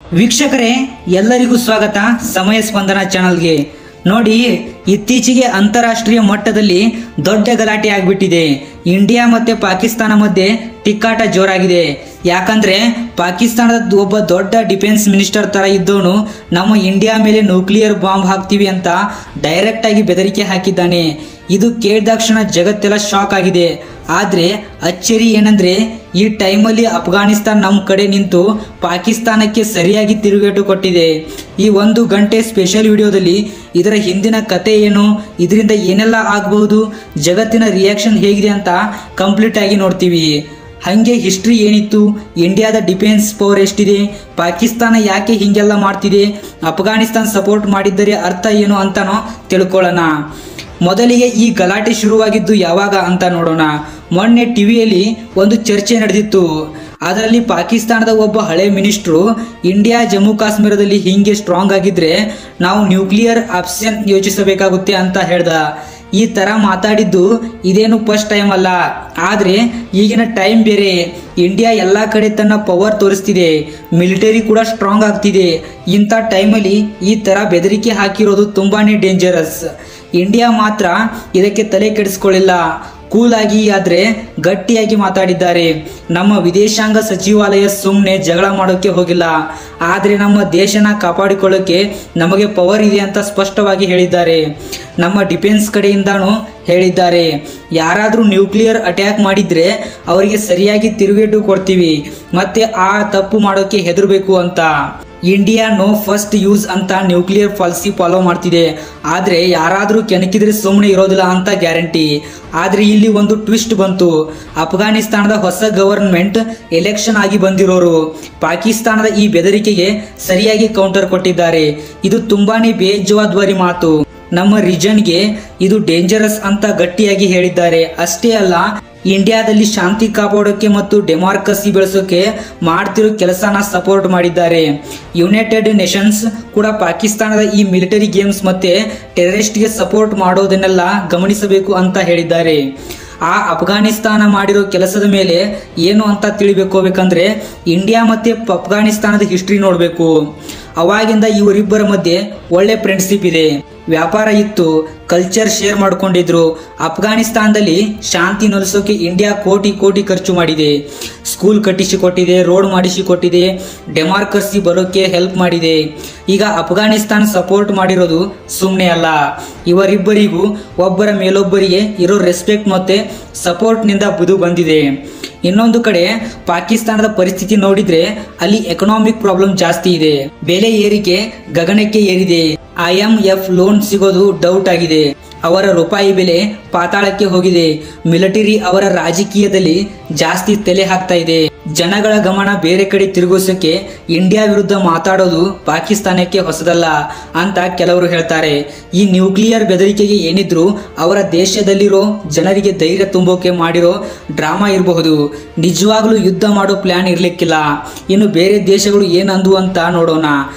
ವೀಕ್ಷಕರೇ, ಎಲ್ಲರಿಗೂ ಸ್ವಾಗತ ಸಮಯ ಸ್ಪಂದನ ಚಾನಲ್ಗೆ. ನೋಡಿ, ಇತ್ತೀಚೆಗೆ ಅಂತಾರಾಷ್ಟ್ರೀಯ ಮಟ್ಟದಲ್ಲಿ ದೊಡ್ಡ ಗಲಾಟೆ ಆಗಿಬಿಟ್ಟಿದೆ. ಇಂಡಿಯಾ ಮತ್ತೆ ಪಾಕಿಸ್ತಾನ ಮಧ್ಯೆ ತಿಕ್ಕಾಟ ಜೋರಾಗಿದೆ. ಯಾಕಂದ್ರೆ ಪಾಕಿಸ್ತಾನದ ಒಬ್ಬ ದೊಡ್ಡ ಡಿಫೆನ್ಸ್ ಮಿನಿಸ್ಟರ್ ತರ ಇದ್ದವನು ನಮ್ಮ ಇಂಡಿಯಾ ಮೇಲೆ ನ್ಯೂಕ್ಲಿಯರ್ ಬಾಂಬ್ ಹಾಕ್ತೀವಿ ಅಂತ ಡೈರೆಕ್ಟ್ ಆಗಿ ಬೆದರಿಕೆ ಹಾಕಿದ್ದಾನೆ. ಇದು ಕೇಳಿದಾಕ್ಷಣ ಜಗತ್ತೆಲ್ಲ ಶಾಕ್ ಆಗಿದೆ. ಆದ್ರೆ ಅಚ್ಚರಿ ಏನಂದ್ರೆ ಈ ಟೈಮಲ್ಲಿ ಅಫ್ಘಾನಿಸ್ತಾನ್ ನಮ್ಮ ಕಡೆ ನಿಂತು ಪಾಕಿಸ್ತಾನಕ್ಕೆ ಸರಿಯಾಗಿ ತಿರುಗೇಟು ಕೊಟ್ಟಿದೆ. ಈ 1 ಗಂಟೆ ಸ್ಪೆಷಲ್ ವಿಡಿಯೋದಲ್ಲಿ ಇದರ ಹಿಂದಿನ ಕತೆ ಏನು, ಇದರಿಂದ ಏನೆಲ್ಲ ಆಗಬಹುದು, ಜಗತ್ತಿನ ರಿಯಾಕ್ಷನ್ ಹೇಗಿದೆ ಅಂತ ಕಂಪ್ಲೀಟ್ ಆಗಿ ನೋಡ್ತೀವಿ. ಹಂಗೆ ಹಿಸ್ಟ್ರಿ ಏನಿತ್ತು, ಇಂಡಿಯಾದ ಡಿಫೆನ್ಸ್ ಪವರ್ ಎಷ್ಟಿದೆ, ಪಾಕಿಸ್ತಾನ ಯಾಕೆ ಹಿಂಗೆಲ್ಲ ಮಾಡ್ತಿದೆ, ಅಫ್ಘಾನಿಸ್ತಾನ್ ಸಪೋರ್ಟ್ ಮಾಡಿದ್ದರೆ ಅರ್ಥ ಏನು ಅಂತಾನೋ ತಿಳ್ಕೊಳ್ಳೋಣ. ಮೊದಲಿಗೆ ಈ ಗಲಾಟೆ ಶುರುವಾಗಿದ್ದು ಯಾವಾಗ ಅಂತ ನೋಡೋಣ. ಮೊನ್ನೆ ಟಿವಿಯಲ್ಲಿ ಒಂದು ಚರ್ಚೆ ನಡೆದಿತ್ತು. ಅದರಲ್ಲಿ ಪಾಕಿಸ್ತಾನದ ಒಬ್ಬ ಹಳೆ ಮಿನಿಸ್ಟ್ರು ಇಂಡಿಯಾ ಜಮ್ಮು ಕಾಶ್ಮೀರದಲ್ಲಿ ಹಿಂಗೆ ಸ್ಟ್ರಾಂಗ್ ಆಗಿದ್ರೆ ನಾವು ನ್ಯೂಕ್ಲಿಯರ್ ಆಪ್ಷನ್ ಯೋಚಿಸಬೇಕಾಗುತ್ತೆ ಅಂತ ಹೇಳ್ದ. ಈ ತರ ಮಾತಾಡಿದ್ದು ಇದೇನು ಫಸ್ಟ್ ಟೈಮ್ ಅಲ್ಲ, ಆದ್ರೆ ಈಗಿನ ಟೈಮ್ ಬೇರೆ. ಇಂಡಿಯಾ ಎಲ್ಲಾ ಕಡೆ ತನ್ನ ಪವರ್ ತೋರಿಸ್ತಿದೆ, ಮಿಲಿಟರಿ ಕೂಡ ಸ್ಟ್ರಾಂಗ್ ಆಗ್ತಿದೆ. ಇಂಥ ಟೈಮಲ್ಲಿ ಈ ತರ ಬೆದರಿಕೆ ಹಾಕಿರೋದು ತುಂಬಾನೇ ಡೇಂಜರಸ್. ಇಂಡಿಯಾ ಮಾತ್ರ ಇದಕ್ಕೆ ತಲೆ ಕೆಡಿಸ್ಕೊಳ್ಳಿಲ್ಲ, ಕೂಲ್ ಆಗಿ ಆದ್ರೆ ಗಟ್ಟಿಯಾಗಿ ಮಾತಾಡಿದ್ದಾರೆ. ನಮ್ಮ ವಿದೇಶಾಂಗ ಸಚಿವಾಲಯ ಸುಮ್ಮನೆ ಜಗಳ ಮಾಡೋಕೆ ಹೋಗಿಲ್ಲ, ಆದ್ರೆ ನಮ್ಮ ದೇಶನ ಕಾಪಾಡಿಕೊಳ್ಳೋಕೆ ನಮಗೆ ಪವರ್ ಇದೆ ಅಂತ ಸ್ಪಷ್ಟವಾಗಿ ಹೇಳಿದ್ದಾರೆ. ನಮ್ಮ ಡಿಫೆನ್ಸ್ ಕಡೆಯಿಂದಾನು ಹೇಳಿದ್ದಾರೆ, ಯಾರಾದ್ರೂ ನ್ಯೂಕ್ಲಿಯರ್ ಅಟ್ಯಾಕ್ ಮಾಡಿದ್ರೆ ಅವರಿಗೆ ಸರಿಯಾಗಿ ತಿರುಗೇಟು ಕೊಡ್ತೀವಿ, ಮತ್ತೆ ಆ ತಪ್ಪು ಮಾಡೋಕೆ ಹೆದರ್ಬೇಕು ಅಂತ. ಇಂಡಿಯಾ ನೋ ಫಸ್ಟ್ ಯೂಸ್ ಅಂತ ನ್ಯೂಕ್ಲಿಯರ್ ಪಾಲಿಸಿ ಫಾಲೋ ಮಾಡ್ತಿದೆ, ಆದ್ರೆ ಯಾರಾದ್ರೂ ಕೆಣಕಿದ್ರೆ ಸುಮ್ಮನೆ ಇರೋದಿಲ್ಲ ಅಂತ ಗ್ಯಾರಂಟಿ. ಆದ್ರೆ ಇಲ್ಲಿ ಒಂದು ಟ್ವಿಸ್ಟ್ ಬಂತು. ಅಫ್ಘಾನಿಸ್ತಾನದ ಹೊಸ ಗವರ್ನಮೆಂಟ್ ಎಲೆಕ್ಷನ್ ಆಗಿ ಬಂದಿರೋರು ಪಾಕಿಸ್ತಾನದ ಈ ಬೆದರಿಕೆಗೆ ಸರಿಯಾಗಿ ಕೌಂಟರ್ ಕೊಟ್ಟಿದ್ದಾರೆ. ಇದು ತುಂಬಾನೇ ಬೇಜವಾಬ್ದಾರಿ ಮಾತು. ನಮ್ಮ ರೀಜನ್ಗೆ ಇದು ಡೇಂಜರಸ್ ಅಂತ ಗಟ್ಟಿಯಾಗಿ ಹೇಳಿದ್ದಾರೆ. ಅಷ್ಟೇ ಅಲ್ಲ, ಇಂಡಿಯಾದಲ್ಲಿ ಶಾಂತಿ ಕಾಪಾಡೋಕೆ ಮತ್ತು ಡೆಮಾಕ್ರಸಿ ಬೆಳೆಸೋಕೆ ಮಾಡ್ತಿರೋ ಕೆಲಸನ ಸಪೋರ್ಟ್ ಮಾಡಿದ್ದಾರೆ. ಯುನೈಟೆಡ್ ನೇಷನ್ಸ್ ಕೂಡ ಪಾಕಿಸ್ತಾನದ ಈ ಮಿಲಿಟರಿ ಗೇಮ್ಸ್ ಮತ್ತೆ ಟೆರರಿಸ್ಟ್ಗೆ ಸಪೋರ್ಟ್ ಮಾಡೋದನ್ನೆಲ್ಲ ಗಮನಿಸಬೇಕು ಅಂತ ಹೇಳಿದ್ದಾರೆ. ಆ ಅಫ್ಘಾನಿಸ್ತಾನ ಮಾಡಿರೋ ಕೆಲಸದ ಮೇಲೆ ಏನು ಅಂತ ತಿಳಿಬೇಕಂದ್ರೆ ಇಂಡಿಯಾ ಮತ್ತೆ ಅಫ್ಘಾನಿಸ್ತಾನದ ಹಿಸ್ಟ್ರಿ ನೋಡಬೇಕು. ಅವಾಗಿಂದ ಇವರಿಬ್ಬರ ಮಧ್ಯೆ ಒಳ್ಳೆ ಫ್ರೆಂಡ್ಶಿಪ್ ಇದೆ, ವ್ಯಾಪಾರ ಇತ್ತು, ಕಲ್ಚರ್ ಶೇರ್ ಮಾಡ್ಕೊಂಡಿದ್ರು. ಅಫ್ಘಾನಿಸ್ತಾನದಲ್ಲಿ ಶಾಂತಿ ನೆಲೆಸೋಕೆ ಇಂಡಿಯಾ ಕೋಟಿ ಕೋಟಿ ಖರ್ಚು ಮಾಡಿದೆ, ಸ್ಕೂಲ್ ಕಟ್ಟಿಸಿಕೊಟ್ಟಿದೆ, ರೋಡ್ ಮಾಡಿಸಿಕೊಟ್ಟಿದೆ, ಡೆಮಾಕ್ರಸಿ ಬರೋಕೆ ಹೆಲ್ಪ್ ಮಾಡಿದೆ. ಈಗ ಅಫ್ಘಾನಿಸ್ತಾನ ಸಪೋರ್ಟ್ ಮಾಡಿರೋದು ಸುಮ್ಮನೆ ಅಲ್ಲ, ಇವರಿಬ್ಬರಿಗೂ ಒಬ್ಬರ ಮೇಲೊಬ್ಬರಿಗೆ ಇರೋ ರೆಸ್ಪೆಕ್ಟ್ ಮತ್ತೆ ಸಪೋರ್ಟ್ ನಿಂದ ಬುದು ಬಂದಿದೆ. ಇನ್ನೊಂದು ಕಡೆ ಪಾಕಿಸ್ತಾನದ ಪರಿಸ್ಥಿತಿ ನೋಡಿದ್ರೆ ಅಲ್ಲಿ ಎಕನಾಮಿಕ್ ಪ್ರಾಬ್ಲಮ್ ಜಾಸ್ತಿ ಇದೆ, ಬೆಲೆ ಏರಿಕೆ ಗಗನಕ್ಕೆ ಏರಿದೆ. IMF ಲೋನ್ ಸಿಗೋದು ಡೌಟ್ ಆಗಿದೆ, ಅವರ ರೂಪಾಯಿ ಬೆಲೆ ಪಾತಾಳಕ್ಕೆ ಹೋಗಿದೆ. ಮಿಲಿಟರಿ ಅವರ ರಾಜಕೀಯದಲ್ಲಿ ಜಾಸ್ತಿ ತಲೆ ಹಾಕ್ತಾ ಇದೆ. ಜನಗಳ ಗಮನ ಬೇರೆ ಕಡೆ ತಿರುಗಿಸೋಕೆ ಇಂಡಿಯಾ ವಿರುದ್ಧ ಮಾತಾಡೋದು ಪಾಕಿಸ್ತಾನಕ್ಕೆ ಹೊಸದಲ್ಲ ಅಂತ ಕೆಲವರು ಹೇಳ್ತಾರೆ. ಈ ನ್ಯೂಕ್ಲಿಯರ್ ಬೆದರಿಕೆಗೆ ಏನಿದ್ರು ಅವರ ದೇಶದಲ್ಲಿರೋ ಜನರಿಗೆ ಧೈರ್ಯ ತುಂಬೋಕೆ ಮಾಡಿರೋ ಡ್ರಾಮಾ ಇರಬಹುದು, ನಿಜವಾಗ್ಲೂ ಯುದ್ಧ ಮಾಡೋ ಪ್ಲಾನ್ ಇರ್ಲಿಕ್ಕಿಲ್ಲ. ಇನ್ನು ಬೇರೆ ದೇಶಗಳು ಏನಂದು ಅಂತ ನೋಡೋಣ.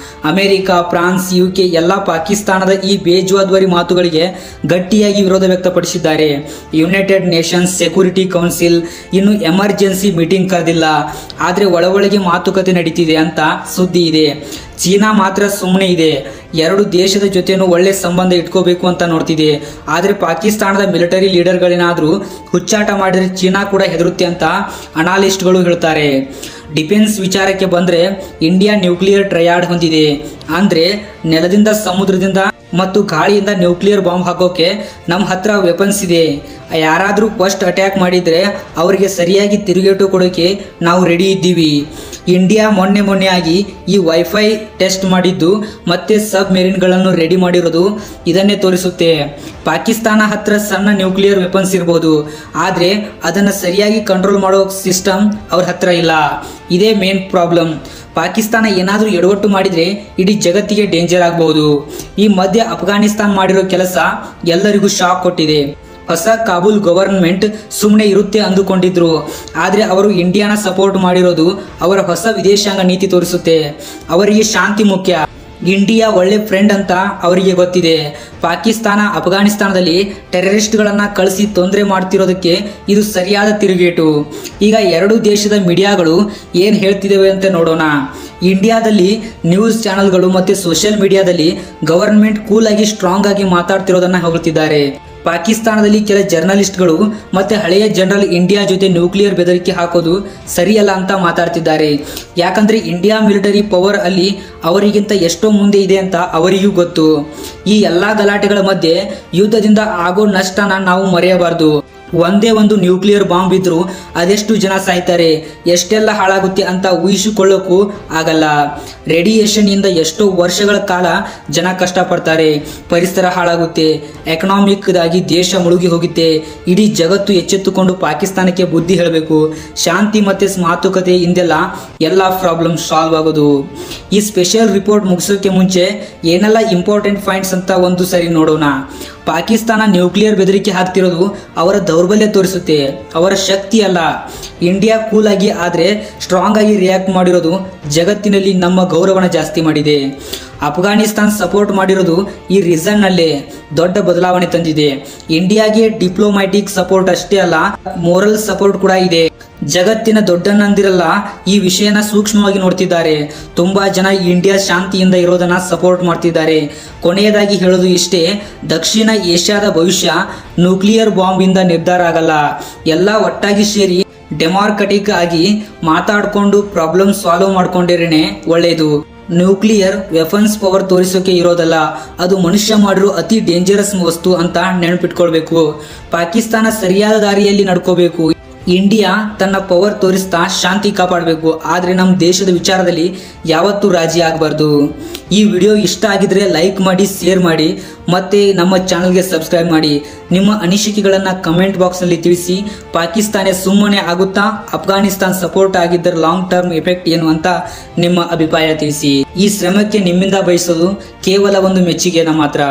ಅಮೆರಿಕ, ಫ್ರಾನ್ಸ್, UK ಎಲ್ಲ ಪಾಕಿಸ್ತಾನದ ಈ ಬೇಜವಾಬ್ದಾರಿ ಮಾತುಗಳಿಗೆ ಗಟ್ಟಿಯಾಗಿ ವಿರೋಧ ವ್ಯಕ್ತಪಡಿಸಿದ್ದಾರೆ. ಯುನೈಟೆಡ್ ನೇಷನ್ಸ್ ಸೆಕ್ಯೂರಿಟಿ ಕೌನ್ಸಿಲ್ ಇನ್ನು ಎಮರ್ಜೆನ್ಸಿ ಮೀಟಿಂಗ್ ಕರೆದಿಲ್ಲ, ಆದ್ರೆ ಒಳಗೆ ಮಾತುಕತೆ ನಡೀತಿದೆ ಅಂತ ಸುದ್ದಿ ಇದೆ. ಚೀನಾ ಮಾತ್ರ ಸುಮ್ಮನೆ ಇದೆ, ಎರಡು ದೇಶದ ಜೊತೆನೂ ಒಳ್ಳೆ ಸಂಬಂಧ ಇಟ್ಕೋಬೇಕು ಅಂತ ನೋಡ್ತಿದೆ. ಆದ್ರೆ ಪಾಕಿಸ್ತಾನದ ಮಿಲಿಟರಿ ಲೀಡರ್ಗಳೇನಾದ್ರೂ ಹುಚ್ಚಾಟ ಮಾಡಿದ್ರೆ ಚೀನಾ ಕೂಡ ಹೆದರುತ್ತೆ ಅಂತ ಅನಾಲಿಸ್ಟ್ಗಳು ಹೇಳ್ತಾರೆ. ಡಿಫೆನ್ಸ್ ವಿಚಾರಕ್ಕೆ ಬಂದ್ರೆ ಇಂಡಿಯಾ ನ್ಯೂಕ್ಲಿಯರ್ ಟ್ರಯಾಡ್ ಹೊಂದಿದೆ, ಅಂದ್ರೆ ನೆಲದಿಂದ, ಸಮುದ್ರದಿಂದ ಮತ್ತು ಗಾಳಿಯಿಂದ ನ್ಯೂಕ್ಲಿಯರ್ ಬಾಂಬ್ ಹಾಕೋಕೆ ನಮ್ಮ ಹತ್ರ ವೆಪನ್ಸ್ ಇದೆ. ಯಾರಾದ್ರೂ ಫಸ್ಟ್ ಅಟ್ಯಾಕ್ ಮಾಡಿದ್ರೆ ಅವರಿಗೆ ಸರಿಯಾಗಿ ತಿರುಗೇಟು ಕೊಡೋಕೆ ನಾವು ರೆಡಿ ಇದ್ದೀವಿ. ಇಂಡಿಯಾ ಮೊನ್ನೆ ಆಗಿ ಈ ವೈಫೈ ಟೆಸ್ಟ್ ಮಾಡಿದ್ದು ಮತ್ತೆ ಸಬ್ ಮೆರಿನ್ಗಳನ್ನು ರೆಡಿ ಮಾಡಿರೋದು ಇದನ್ನೇ ತೋರಿಸುತ್ತೆ. ಪಾಕಿಸ್ತಾನ ಹತ್ರ ಸಣ್ಣ ನ್ಯೂಕ್ಲಿಯರ್ ವೆಪನ್ಸ್ ಇರಬಹುದು, ಆದ್ರೆ ಅದನ್ನ ಸರಿಯಾಗಿ ಕಂಟ್ರೋಲ್ ಮಾಡೋ ಸಿಸ್ಟಮ್ ಅವ್ರ ಹತ್ರ ಇಲ್ಲ. ಇದೇ ಮೇನ್ ಪ್ರಾಬ್ಲಮ್. ಪಾಕಿಸ್ತಾನ ಏನಾದ್ರೂ ಎಡವಟ್ಟು ಮಾಡಿದ್ರೆ ಇಡೀ ಜಗತ್ತಿಗೆ ಡೇಂಜರ್ ಆಗಬಹುದು. ಈ ಮಧ್ಯೆ ಅಫ್ಘಾನಿಸ್ತಾನ್ ಮಾಡಿರೋ ಕೆಲಸ ಎಲ್ಲರಿಗೂ ಶಾಕ್ ಕೊಟ್ಟಿದೆ. ಹೊಸ ಕಾಬೂಲ್ ಗವರ್ನಮೆಂಟ್ ಸುಮ್ಮನೆ ಇರುತ್ತೆ ಅಂದುಕೊಂಡಿದ್ರು, ಆದ್ರೆ ಅವರು ಇಂಡಿಯಾನ ಸಪೋರ್ಟ್ ಮಾಡಿರೋದು ಅವರ ಹೊಸ ವಿದೇಶಾಂಗ ನೀತಿ ತೋರಿಸುತ್ತೆ. ಅವರಿಗೆ ಶಾಂತಿ ಮುಖ್ಯ, ಇಂಡಿಯಾ ಒಳ್ಳೆ ಫ್ರೆಂಡ್ ಅಂತ ಅವರಿಗೆ ಗೊತ್ತಿದೆ. ಪಾಕಿಸ್ತಾನ ಅಫ್ಘಾನಿಸ್ತಾನದಲ್ಲಿ ಟೆರರಿಸ್ಟ್ಗಳನ್ನ ಕಳಿಸಿ ತೊಂದರೆ ಮಾಡ್ತಿರೋದಕ್ಕೆ ಇದು ಸರಿಯಾದ ತಿರುಗೇಟು. ಈಗ ಎರಡು ದೇಶದ ಮೀಡಿಯಾಗಳು ಏನ್ ಹೇಳ್ತಿದ್ದೇವೆ ಅಂತ ನೋಡೋಣ. ಇಂಡಿಯಾದಲ್ಲಿ ನ್ಯೂಸ್ ಚಾನೆಲ್ಗಳು ಮತ್ತೆ ಸೋಷಿಯಲ್ ಮೀಡಿಯಾದಲ್ಲಿ ಗವರ್ನಮೆಂಟ್ ಕೂಲ್ ಆಗಿ ಸ್ಟ್ರಾಂಗ್ ಆಗಿ ಮಾತಾಡ್ತಿರೋದನ್ನ ಹೊಗಳ್ತಿದ್ದಾರೆ. ಪಾಕಿಸ್ತಾನದಲ್ಲಿ ಕೆಲ ಜರ್ನಲಿಸ್ಟ್ಗಳು ಮತ್ತೆ ಹಳೆಯ ಜನರಲ್ ಇಂಡಿಯಾ ಜೊತೆ ನ್ಯೂಕ್ಲಿಯರ್ ಬೆದರಿಕೆ ಹಾಕೋದು ಸರಿಯಲ್ಲ ಅಂತ ಮಾತಾಡ್ತಿದ್ದಾರೆ. ಯಾಕಂದ್ರೆ ಇಂಡಿಯಾ ಮಿಲಿಟರಿ ಪವರ್ ಅಲ್ಲಿ ಅವರಿಗಿಂತ ಎಷ್ಟೋ ಮುಂದೆ ಇದೆ ಅಂತ ಅವರಿಗೂ ಗೊತ್ತು. ಈ ಎಲ್ಲಾ ಗಲಾಟೆಗಳ ಮಧ್ಯೆ ಯುದ್ಧದಿಂದ ಆಗೋ ನಷ್ಟನ ನಾವು ಮರೆಯಬಾರದು. ಒಂದೇ ಒಂದು ನ್ಯೂಕ್ಲಿಯರ್ ಬಾಂಬ್ ಇದ್ರು ಅದೆಷ್ಟು ಜನ ಸಾಯ್ತಾರೆ, ಎಷ್ಟೆಲ್ಲ ಹಾಳಾಗುತ್ತೆ ಅಂತ ಊಹಿಸಿಕೊಳ್ಳೋಕ್ಕೂ ಆಗಲ್ಲ. ರೇಡಿಯೇಷನ್ ಇಂದ ಎಷ್ಟೋ ವರ್ಷಗಳ ಕಾಲ ಜನ ಕಷ್ಟಪಡ್ತಾರೆ, ಪರಿಸರ ಹಾಳಾಗುತ್ತೆ, ಎಕನಾಮಿಕ್ ಆಗಿ ದೇಶ ಮುಳುಗಿ ಹೋಗುತ್ತೆ. ಇಡೀ ಜಗತ್ತು ಎಚ್ಚೆತ್ತುಕೊಂಡು ಪಾಕಿಸ್ತಾನಕ್ಕೆ ಬುದ್ಧಿ ಹೇಳಬೇಕು. ಶಾಂತಿ ಮತ್ತೆ ಮಾತುಕತೆ ಇಂದೆಲ್ಲ ಎಲ್ಲ ಪ್ರಾಬ್ಲಮ್ ಸಾಲ್ವ್ ಆಗೋದು. ಈ ಸ್ಪೆಷಲ್ ರಿಪೋರ್ಟ್ ಮುಗಿಸೋಕೆ ಮುಂಚೆ ಏನೆಲ್ಲ ಇಂಪಾರ್ಟೆಂಟ್ ಪಾಯಿಂಟ್ಸ್ ಅಂತ ಒಂದು ಸರಿ ನೋಡೋಣ. ಪಾಕಿಸ್ತಾನ ನ್ಯೂಕ್ಲಿಯರ್ ಬೆದರಿಕೆ ಹಾಕ್ತಿರೋದು ಅವರ ದೌರ್ಬಲ್ಯ ತೋರಿಸುತ್ತೆ, ಅವರ ಶಕ್ತಿ ಅಲ್ಲ. ಇಂಡಿಯಾ ಕೂಲ್ ಆಗಿ ಆದ್ರೆ ಸ್ಟ್ರಾಂಗ್ ಆಗಿ ರಿಯಾಕ್ಟ್ ಮಾಡಿರೋದು ಜಗತ್ತಿನಲ್ಲಿ ನಮ್ಮ ಗೌರವನ ಜಾಸ್ತಿ ಮಾಡಿದೆ. ಅಫ್ಘಾನಿಸ್ತಾನ್ ಸಪೋರ್ಟ್ ಮಾಡಿರೋದು ಈ ರೀಸನ್ ನಲ್ಲೇ ದೊಡ್ಡ ಬದಲಾವಣೆ ತಂದಿದೆ. ಇಂಡಿಯಾಗೆ ಡಿಪ್ಲೊಮ್ಯಾಟಿಕ್ ಸಪೋರ್ಟ್ ಅಷ್ಟೇ ಅಲ್ಲ, ಮೋರಲ್ ಸಪೋರ್ಟ್ ಕೂಡ ಇದೆ. ಜಗತ್ತಿನ ದೊಡ್ಡಣ್ಣಂದಿರಲ್ಲ ಈ ವಿಷಯನ ಸೂಕ್ಷ್ಮವಾಗಿ ನೋಡ್ತಿದ್ದಾರೆ. ತುಂಬಾ ಜನ ಇಂಡಿಯಾ ಶಾಂತಿಯಿಂದ ಇರೋದನ್ನ ಸಪೋರ್ಟ್ ಮಾಡ್ತಿದ್ದಾರೆ. ಕೊನೆಯದಾಗಿ ಹೇಳೋದು ಇಷ್ಟೇ, ದಕ್ಷಿಣ ಏಷ್ಯಾದ ಭವಿಷ್ಯ ನ್ಯೂಕ್ಲಿಯರ್ ಬಾಂಬ್ ಇಂದ ನಿರ್ಧಾರ ಆಗಲ್ಲ. ಎಲ್ಲ ಒಟ್ಟಾಗಿ ಸೇರಿ ಡೆಮಾಕ್ರೆಟಿಕ್ ಆಗಿ ಮಾತಾಡ್ಕೊಂಡು ಪ್ರಾಬ್ಲಮ್ ಸಾಲ್ವ್ ಮಾಡ್ಕೊಂಡಿರೇನೆ ಒಳ್ಳೇದು. ನ್ಯೂಕ್ಲಿಯರ್ ವೆಪನ್ಸ್ ಪವರ್ ತೋರಿಸೋಕೆ ಇರೋದಲ್ಲ, ಅದು ಮನುಷ್ಯ ಮಾಡಿರೋ ಅತಿ ಡೇಂಜರಸ್ ವಸ್ತು ಅಂತ ನೆನಪಿಟ್ಕೊಳ್ಬೇಕು. ಪಾಕಿಸ್ತಾನ ಸರಿಯಾದ ದಾರಿಯಲ್ಲಿ ನಡ್ಕೋಬೇಕು. ಇಂಡಿಯಾ ತನ್ನ ಪವರ್ ತೋರಿಸ್ತಾ ಶಾಂತಿ ಕಾಪಾಡಬೇಕು. ಆದ್ರೆ ನಮ್ಮ ದೇಶದ ವಿಚಾರದಲ್ಲಿ ಯಾವತ್ತೂ ರಾಜಿ ಆಗಬಾರ್ದು. ಈ ವಿಡಿಯೋ ಇಷ್ಟ ಆಗಿದ್ರೆ ಲೈಕ್ ಮಾಡಿ, ಶೇರ್ ಮಾಡಿ, ಮತ್ತೆ ನಮ್ಮ ಚಾನಲ್ಗೆ ಸಬ್ಸ್ಕ್ರೈಬ್ ಮಾಡಿ. ನಿಮ್ಮ ಅನಿಸಿಕೆಗಳನ್ನ ಕಮೆಂಟ್ ಬಾಕ್ಸ್ ನಲ್ಲಿ ತಿಳಿಸಿ. ಪಾಕಿಸ್ತಾನ ಸುಮ್ಮನೆ ಆಗುತ್ತಾ, ಅಫ್ಘಾನಿಸ್ತಾನ್ ಸಪೋರ್ಟ್ ಆಗಿದ್ದರೆ ಲಾಂಗ್ ಟರ್ಮ್ ಎಫೆಕ್ಟ್ ಏನು ಅಂತ ನಿಮ್ಮ ಅಭಿಪ್ರಾಯ ತಿಳಿಸಿ. ಈ ಶ್ರಮಕ್ಕೆ ನಿಮ್ಮಿಂದ ಬಯಸೋದು ಕೇವಲ ಒಂದು ಮೆಚ್ಚುಗೆನ ಮಾತ್ರ.